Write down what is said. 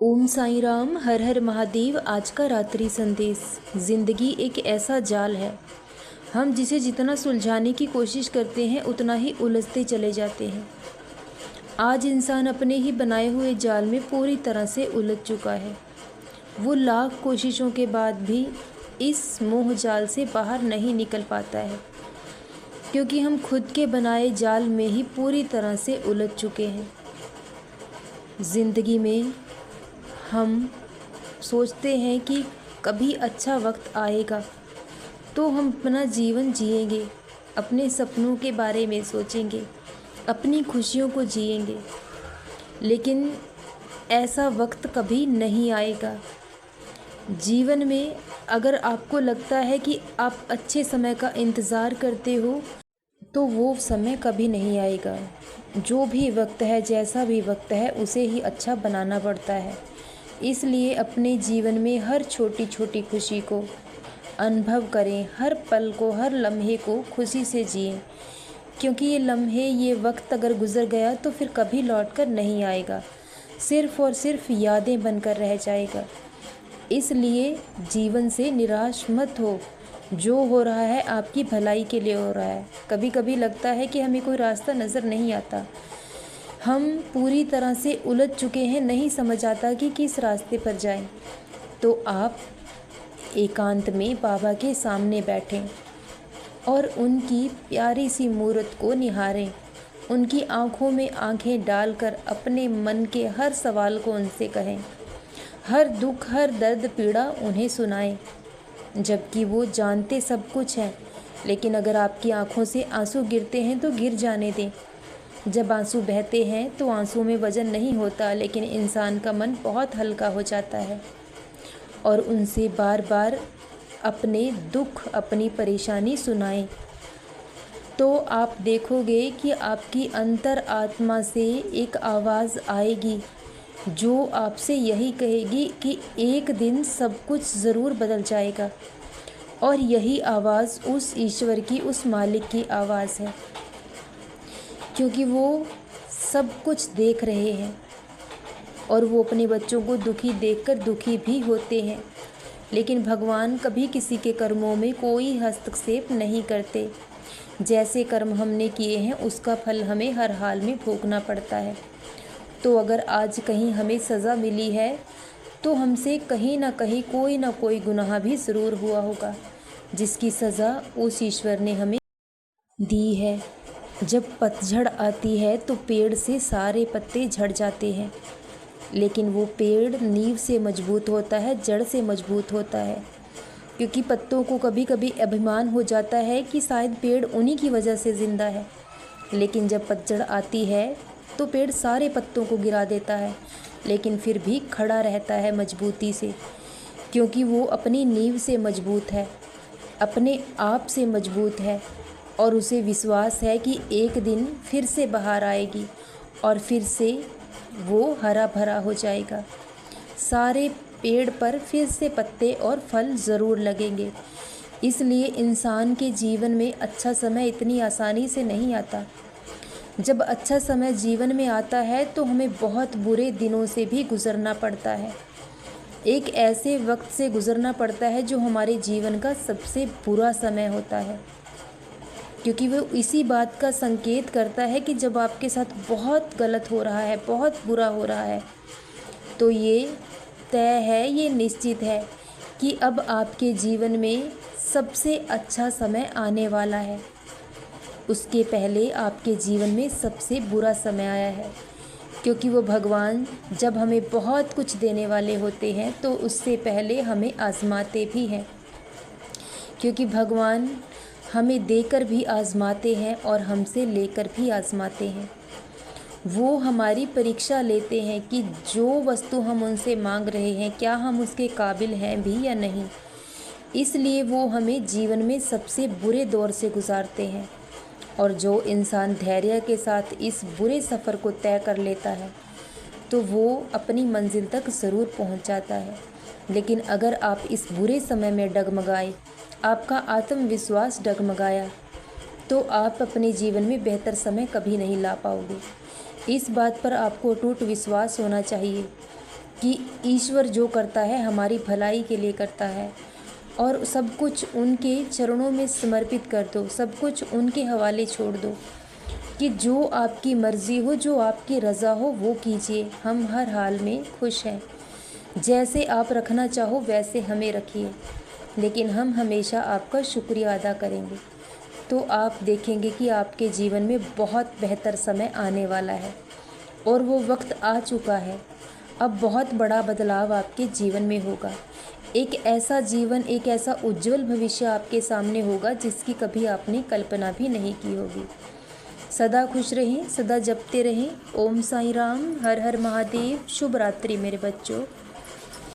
ओम साईं राम, हर हर महादेव। आज का रात्रि संदेश। ज़िंदगी एक ऐसा जाल है, हम जिसे जितना सुलझाने की कोशिश करते हैं उतना ही उलझते चले जाते हैं। आज इंसान अपने ही बनाए हुए जाल में पूरी तरह से उलझ चुका है। वो लाख कोशिशों के बाद भी इस मोह जाल से बाहर नहीं निकल पाता है, क्योंकि हम खुद के बनाए जाल में ही पूरी तरह से उलझ चुके हैं। ज़िंदगी में हम सोचते हैं कि कभी अच्छा वक्त आएगा तो हम अपना जीवन जिएंगे, अपने सपनों के बारे में सोचेंगे, अपनी खुशियों को जिएंगे, लेकिन ऐसा वक्त कभी नहीं आएगा। जीवन में अगर आपको लगता है कि आप अच्छे समय का इंतज़ार करते हो तो वो समय कभी नहीं आएगा। जो भी वक्त है, जैसा भी वक्त है, उसे ही अच्छा बनाना पड़ता है। इसलिए अपने जीवन में हर छोटी छोटी खुशी को अनुभव करें, हर पल को, हर लम्हे को खुशी से जिएं, क्योंकि ये लम्हे, ये वक्त अगर गुज़र गया तो फिर कभी लौट कर नहीं आएगा, सिर्फ़ और सिर्फ यादें बनकर रह जाएगा। इसलिए जीवन से निराश मत हो। जो हो रहा है आपकी भलाई के लिए हो रहा है। कभी कभी लगता है कि हमें कोई रास्ता नज़र नहीं आता, हम पूरी तरह से उलझ चुके हैं, नहीं समझ आता कि किस रास्ते पर जाएं। तो आप एकांत में बाबा के सामने बैठें और उनकी प्यारी सी मूरत को निहारें। उनकी आँखों में आँखें डालकर अपने मन के हर सवाल को उनसे कहें, हर दुख, हर दर्द, पीड़ा उन्हें सुनाएं, जबकि वो जानते सब कुछ हैं। लेकिन अगर आपकी आँखों से आंसू गिरते हैं तो गिर जाने दें। जब आंसू बहते हैं तो आंसू में वज़न नहीं होता, लेकिन इंसान का मन बहुत हल्का हो जाता है। और उनसे बार बार अपने दुख, अपनी परेशानी सुनाएं, तो आप देखोगे कि आपकी अंतर आत्मा से एक आवाज़ आएगी जो आपसे यही कहेगी कि एक दिन सब कुछ ज़रूर बदल जाएगा। और यही आवाज़ उस ईश्वर की, उस मालिक की आवाज़ है, क्योंकि वो सब कुछ देख रहे हैं और वो अपने बच्चों को दुखी देखकर दुखी भी होते हैं। लेकिन भगवान कभी किसी के कर्मों में कोई हस्तक्षेप नहीं करते। जैसे कर्म हमने किए हैं उसका फल हमें हर हाल में भोगना पड़ता है। तो अगर आज कहीं हमें सज़ा मिली है तो हमसे कहीं ना कहीं कोई ना कोई गुनाह भी ज़रूर हुआ होगा, जिसकी सज़ा उस ईश्वर ने हमें दी है। जब पतझड़ आती है तो पेड़ से सारे पत्ते झड़ जाते हैं, लेकिन वो पेड़ नींव से मजबूत होता है, जड़ से मजबूत होता है, क्योंकि पत्तों को कभी कभी अभिमान हो जाता है कि शायद पेड़ उन्हीं की वजह से ज़िंदा है। लेकिन जब पतझड़ आती है तो पेड़ सारे पत्तों को गिरा देता है, लेकिन फिर भी खड़ा रहता है मजबूती से, क्योंकि वो अपनी नींव से मजबूत है, अपने आप से मजबूत है, और उसे विश्वास है कि एक दिन फिर से बहार आएगी और फिर से वो हरा भरा हो जाएगा। सारे पेड़ पर फिर से पत्ते और फल ज़रूर लगेंगे। इसलिए इंसान के जीवन में अच्छा समय इतनी आसानी से नहीं आता। जब अच्छा समय जीवन में आता है तो हमें बहुत बुरे दिनों से भी गुज़रना पड़ता है। एक ऐसे वक्त से गुज़रना पड़ता है जो हमारे जीवन का सबसे बुरा समय होता है, क्योंकि वो इसी बात का संकेत करता है कि जब आपके साथ बहुत गलत हो रहा है, बहुत बुरा हो रहा है, तो ये तय है, ये निश्चित है कि अब आपके जीवन में सबसे अच्छा समय आने वाला है। उसके पहले आपके जीवन में सबसे बुरा समय आया है, क्योंकि वो भगवान जब हमें बहुत कुछ देने वाले होते हैं तो उससे पहले हमें आजमाते भी हैं, क्योंकि भगवान हमें देकर भी आजमाते हैं और हमसे लेकर भी आजमाते हैं। वो हमारी परीक्षा लेते हैं कि जो वस्तु हम उनसे मांग रहे हैं, क्या हम उसके काबिल हैं भी या नहीं। इसलिए वो हमें जीवन में सबसे बुरे दौर से गुजारते हैं। और जो इंसान धैर्य के साथ इस बुरे सफ़र को तय कर लेता है तो वो अपनी मंजिल तक ज़रूर पहुंच जाता है। लेकिन अगर आप इस बुरे समय में डगमगाए, आपका आत्मविश्वास डगमगाया, तो आप अपने जीवन में बेहतर समय कभी नहीं ला पाओगे। इस बात पर आपको अटूट विश्वास होना चाहिए कि ईश्वर जो करता है हमारी भलाई के लिए करता है, और सब कुछ उनके चरणों में समर्पित कर दो, सब कुछ उनके हवाले छोड़ दो कि जो आपकी मर्ज़ी हो, जो आपकी रज़ा हो वो कीजिए। हम हर हाल में खुश हैं, जैसे आप रखना चाहो वैसे हमें रखिए, लेकिन हम हमेशा आपका शुक्रिया अदा करेंगे। तो आप देखेंगे कि आपके जीवन में बहुत बेहतर समय आने वाला है, और वो वक्त आ चुका है। अब बहुत बड़ा बदलाव आपके जीवन में होगा। एक ऐसा जीवन, एक ऐसा उज्जवल भविष्य आपके सामने होगा जिसकी कभी आपने कल्पना भी नहीं की होगी। सदा खुश रहें, सदा जपते रहें। ओम साईं राम, हर हर महादेव। शुभ रात्रि मेरे बच्चों।